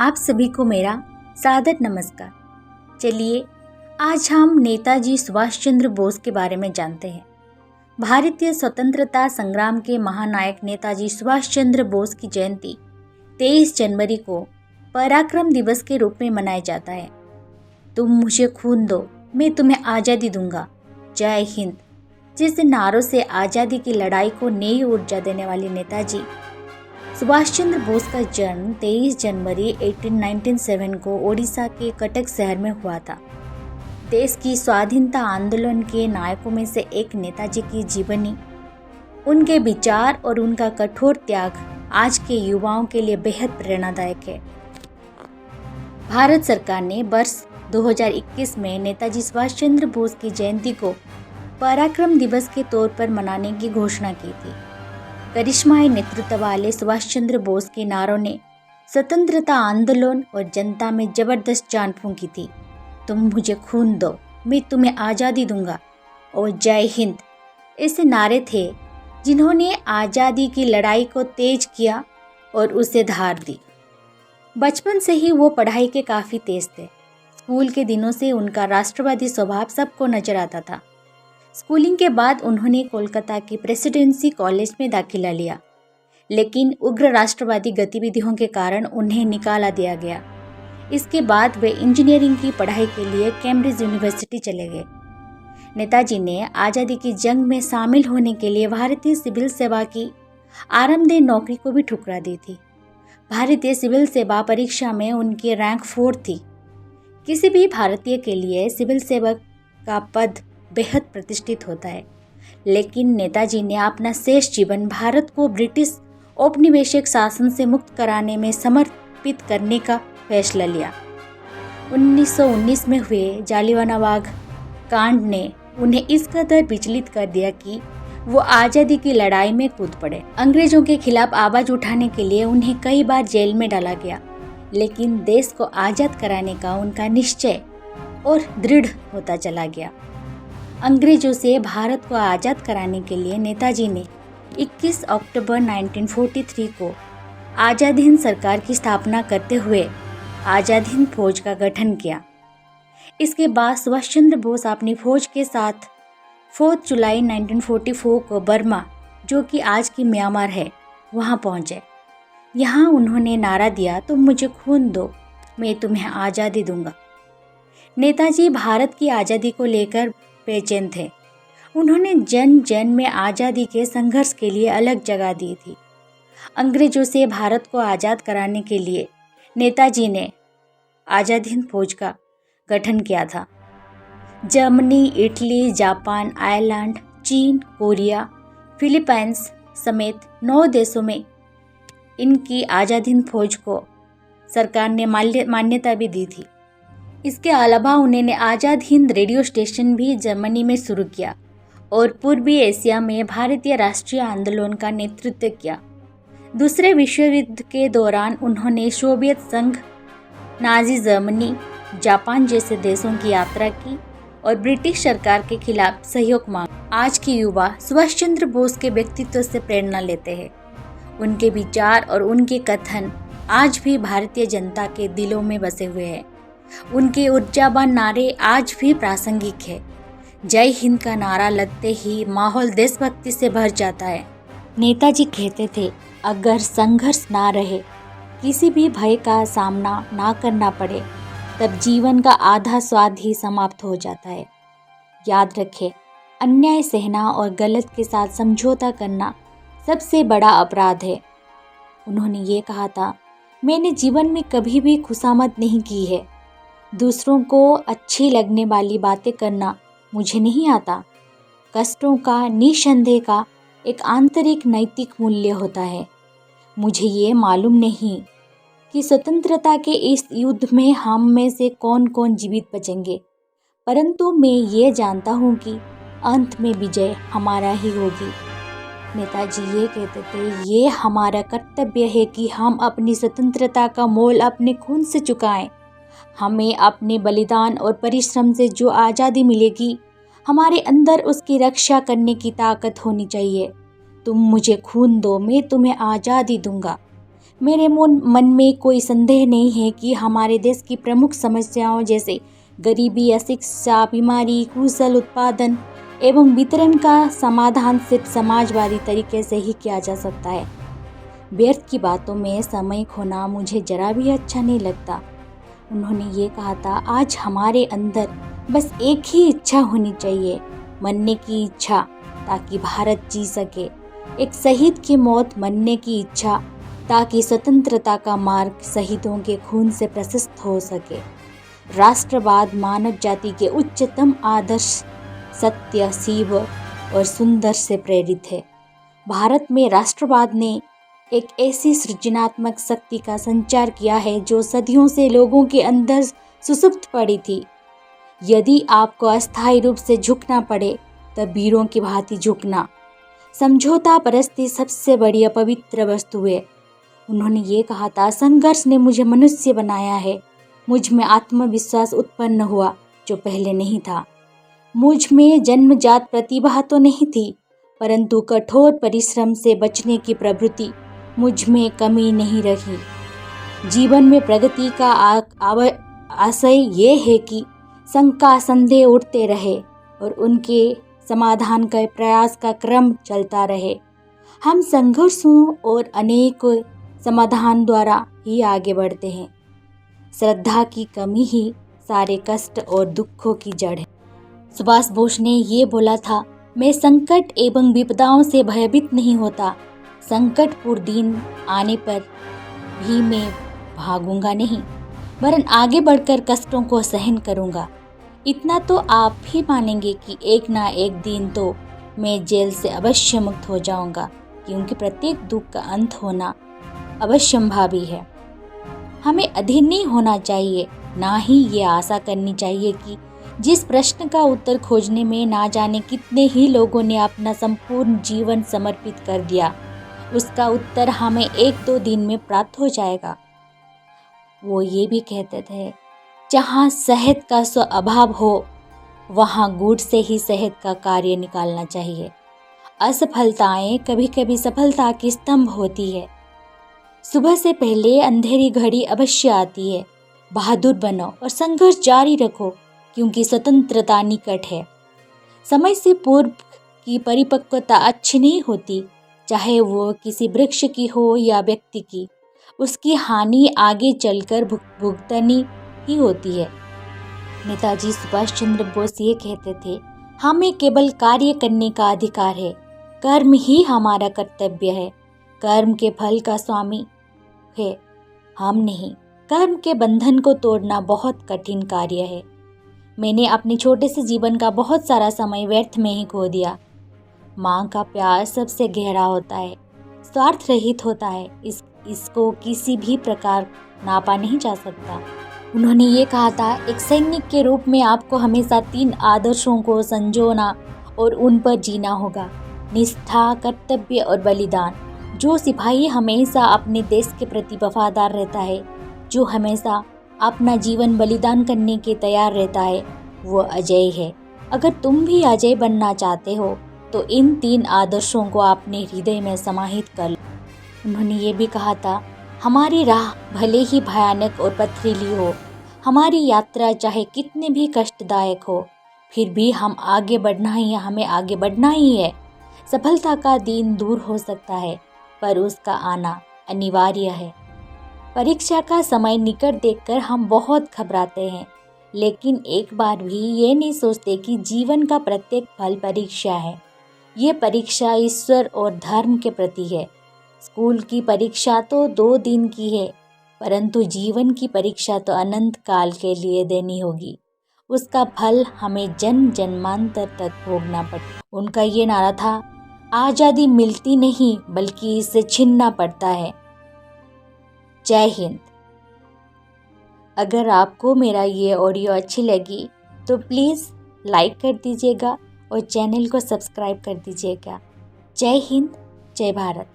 आप सभी को मेरा सादर नमस्कार। चलिए आज हम नेताजी सुभाष चंद्र बोस के बारे में जानते हैं। भारतीय स्वतंत्रता संग्राम के महानायक नेताजी सुभाष चंद्र बोस की जयंती 23 जनवरी को पराक्रम दिवस के रूप में मनाया जाता है। तुम मुझे खून दो, मैं तुम्हें आज़ादी दूंगा, जय हिंद जैसे नारों से आज़ादी की लड़ाई को नई ऊर्जा देने वाले नेताजी सुभाष चंद्र बोस का जन्म 23 जनवरी 1897 को ओडिशा के कटक शहर में हुआ था। देश की स्वाधीनता आंदोलन के नायकों में से एक नेताजी की जीवनी, उनके विचार और उनका कठोर त्याग आज के युवाओं के लिए बेहद प्रेरणादायक है। भारत सरकार ने वर्ष 2021 में नेताजी सुभाष चंद्र बोस की जयंती को पराक्रम दिवस के तौर पर मनाने की घोषणा की थी। करिश्माई नेतृत्व वाले सुभाष चंद्र बोस के नारों ने स्वतंत्रता आंदोलन और जनता में जबरदस्त जान फूंकी थी। तुम मुझे खून दो, मैं तुम्हें आज़ादी दूंगा और जय हिंद ऐसे नारे थे जिन्होंने आज़ादी की लड़ाई को तेज किया और उसे धार दी। बचपन से ही वो पढ़ाई के काफ़ी तेज थे। स्कूल के दिनों से उनका राष्ट्रवादी स्वभाव सबको नजर आता था। स्कूलिंग के बाद उन्होंने कोलकाता के प्रेसिडेंसी कॉलेज में दाखिला लिया, लेकिन उग्र राष्ट्रवादी गतिविधियों के कारण उन्हें निकाला दिया गया। इसके बाद वे इंजीनियरिंग की पढ़ाई के लिए कैम्ब्रिज यूनिवर्सिटी चले गए। नेताजी ने आज़ादी की जंग में शामिल होने के लिए भारतीय सिविल सेवा की आरामदेह नौकरी को भी ठुकरा दी थी। भारतीय सिविल सेवा परीक्षा में उनकी रैंक 4 थी। किसी भी भारतीय के लिए सिविल सेवक का पद बेहद प्रतिष्ठित होता है, लेकिन नेताजी ने अपना शेष जीवन भारत को ब्रिटिश औपनिवेशिक शासन से मुक्त कराने में समर्पित करने का फैसला लिया। 1919 में हुए जालियांवाला बाग कांड ने उन्हें इस कदर विचलित कर दिया कि वो आज़ादी की लड़ाई में कूद पड़े। अंग्रेजों के खिलाफ आवाज़ उठाने के लिए उन्हें कई बार जेल में डाला गया, लेकिन देश को आज़ाद कराने का उनका निश्चय और दृढ़ होता चला गया। अंग्रेजों से भारत को आज़ाद कराने के लिए नेताजी ने 21 अक्टूबर 1943 को आज़ाद हिंद सरकार की स्थापना करते हुए आज़ाद हिंद फौज का गठन किया। इसके बाद सुभाष चंद्र बोस अपनी फौज के साथ 4 जुलाई 1944 को बर्मा, जो कि आज की म्यांमार है, वहां पहुंचे। यहाँ उन्होंने नारा दिया, तुम मुझे खून दो, मैं तुम्हें आज़ादी दूंगा। नेताजी भारत की आज़ादी को लेकर बेचैन थे। उन्होंने जन जन में आज़ादी के संघर्ष के लिए अलग जगह दी थी। अंग्रेजों से भारत को आज़ाद कराने के लिए नेताजी ने आज़ाद हिंद फौज का गठन किया था। जर्मनी, इटली, जापान, आयरलैंड, चीन, कोरिया, फिलीपींस समेत 9 देशों में इनकी आज़ाद हिंद फौज को सरकार ने मान्यता भी दी थी। इसके अलावा उन्होंने आज़ाद हिंद रेडियो स्टेशन भी जर्मनी में शुरू किया और पूर्वी एशिया में भारतीय राष्ट्रीय आंदोलन का नेतृत्व किया। दूसरे विश्व युद्ध के दौरान उन्होंने सोवियत संघ, नाजी जर्मनी, जापान जैसे देशों की यात्रा की और ब्रिटिश सरकार के खिलाफ सहयोग मांगा। आज के युवा सुभाष चंद्र बोस के व्यक्तित्व से प्रेरणा लेते हैं। उनके विचार और उनके कथन आज भी भारतीय जनता के दिलों में बसे हुए हैं। उनके ऊर्जावान नारे आज भी प्रासंगिक है। जय हिंद का नारा लगते ही माहौल देशभक्ति से भर जाता है। नेताजी कहते थे, अगर संघर्ष ना रहे, किसी भी भय का सामना ना करना पड़े, तब जीवन का आधा स्वाद ही समाप्त हो जाता है। याद रखें, अन्याय सहना और गलत के साथ समझौता करना सबसे बड़ा अपराध है। उन्होंने ये कहा था, मैंने जीवन में कभी भी खुशामद नहीं की है। दूसरों को अच्छी लगने वाली बातें करना मुझे नहीं आता। कष्टों का, निसंदेह का एक आंतरिक नैतिक मूल्य होता है। मुझे ये मालूम नहीं कि स्वतंत्रता के इस युद्ध में हम में से कौन कौन जीवित बचेंगे, परंतु मैं ये जानता हूँ कि अंत में विजय हमारा ही होगी। नेताजी ये कहते थे, ये हमारा कर्तव्य है कि हम अपनी स्वतंत्रता का मोल अपने खून से चुकाएं। हमें अपने बलिदान और परिश्रम से जो आज़ादी मिलेगी, हमारे अंदर उसकी रक्षा करने की ताकत होनी चाहिए। तुम मुझे खून दो, मैं तुम्हें आज़ादी दूंगा। मेरे मन में कोई संदेह नहीं है कि हमारे देश की प्रमुख समस्याओं जैसे गरीबी, अशिक्षा, बीमारी, कुशल उत्पादन एवं वितरण का समाधान सिर्फ समाजवादी तरीके से ही किया जा सकता है। व्यर्थ की बातों में समय खोना मुझे जरा भी अच्छा नहीं लगता। उन्होंने ये कहा था, आज हमारे अंदर बस एक ही इच्छा होनी चाहिए, मरने की इच्छा, ताकि भारत जी सके। एक शहीद की मौत मरने की इच्छा, ताकि स्वतंत्रता का मार्ग शहीदों के खून से प्रशस्त हो सके। राष्ट्रवाद मानव जाति के उच्चतम आदर्श सत्य, शिव और सुंदर से प्रेरित है। भारत में राष्ट्रवाद ने एक ऐसी सृजनात्मक शक्ति का संचार किया है जो सदियों से लोगों के अंदर सुसुप्त पड़ी थी। यदि आपको अस्थायी रूप से झुकना पड़े तब वीरों की भांति झुकना। समझौता परस्ती सबसे बड़ी अपवित्र वस्तु है। उन्होंने ये कहा था, संघर्ष ने मुझे मनुष्य बनाया है। मुझ में आत्मविश्वास उत्पन्न हुआ जो पहले नहीं था। मुझ में जन्मजात प्रतिभा तो नहीं थी, परंतु कठोर परिश्रम से बचने की प्रवृत्ति मुझ में कमी नहीं रही। जीवन में प्रगति का आशय ये है कि शंका संदेह उठते रहे और उनके समाधान का प्रयास का क्रम चलता रहे। हम संघर्षों और अनेक समाधान द्वारा ही आगे बढ़ते हैं। श्रद्धा की कमी ही सारे कष्ट और दुखों की जड़ है। सुभाष बोस ने ये बोला था, मैं संकट एवं विपदाओं से भयभीत नहीं होता। संकटपूर्ण दिन आने पर भी मैं भागूंगा नहीं, वरन आगे बढ़कर कष्टों को सहन करूंगा। इतना तो आप भी मानेंगे कि एक ना एक दिन तो मैं जेल से अवश्य मुक्त हो जाऊंगा, क्योंकि प्रत्येक दुख का अंत होना अवश्यंभावी है। हमें अधीर नहीं होना चाहिए, ना ही ये आशा करनी चाहिए कि जिस प्रश्न का उत्तर खोजने में ना जाने कितने ही लोगों ने अपना संपूर्ण जीवन समर्पित कर दिया, उसका उत्तर हमें 1-2 दिन में प्राप्त हो जाएगा। वो ये भी कहते थे, जहाँ शहद का अभाव हो वहाँ गुड़ से ही शहद का कार्य निकालना चाहिए। असफलताएं कभी कभी सफलता की स्तंभ होती है। सुबह से पहले अंधेरी घड़ी अवश्य आती है। बहादुर बनो और संघर्ष जारी रखो, क्योंकि स्वतंत्रता निकट है। समय से पूर्व की परिपक्वता अच्छी नहीं होती, चाहे वो किसी वृक्ष की हो या व्यक्ति की। उसकी हानि आगे चलकर भुगतनी ही होती है। नेताजी सुभाष चंद्र बोस ये कहते थे, हमें केवल कार्य करने का अधिकार है, कर्म ही हमारा कर्तव्य है। कर्म के फल का स्वामी है हम नहीं। कर्म के बंधन को तोड़ना बहुत कठिन कार्य है। मैंने अपने छोटे से जीवन का बहुत सारा समय व्यर्थ में ही खो दिया। माँ का प्यार सबसे गहरा होता है, स्वार्थ रहित होता है। इसको किसी भी प्रकार नापा नहीं जा सकता। उन्होंने ये कहा था, एक सैनिक के रूप में आपको हमेशा 3 आदर्शों को संजोना और उन पर जीना होगा, निष्ठा, कर्तव्य और बलिदान। जो सिपाही हमेशा अपने देश के प्रति वफादार रहता है, जो हमेशा अपना जीवन बलिदान करने के तैयार रहता है, वो अजय है। अगर तुम भी अजय बनना चाहते हो तो इन 3 आदर्शों को अपने हृदय में समाहित कर लो। उन्होंने ये भी कहा था, हमारी राह भले ही भयानक और पथरीली हो, हमारी यात्रा चाहे कितने भी कष्टदायक हो, फिर भी हमें आगे बढ़ना ही है। सफलता का दिन दूर हो सकता है, पर उसका आना अनिवार्य है। परीक्षा का समय निकट देखकर हम बहुत घबराते हैं, लेकिन एक बार भी ये नहीं सोचते कि जीवन का प्रत्येक पल परीक्षा है। ये परीक्षा ईश्वर और धर्म के प्रति है। स्कूल की परीक्षा तो 2 दिन की है, परंतु जीवन की परीक्षा तो अनंत काल के लिए देनी होगी। उसका फल हमें जन्म जन्मांतर तक भोगना पड़ता। उनका ये नारा था, आज़ादी मिलती नहीं बल्कि इसे छीनना पड़ता है। जय हिंद। अगर आपको मेरा ये ऑडियो अच्छी लगी तो प्लीज़ लाइक कर दीजिएगा और चैनल को सब्सक्राइब कर दीजिएगा। जय हिंद, जय भारत।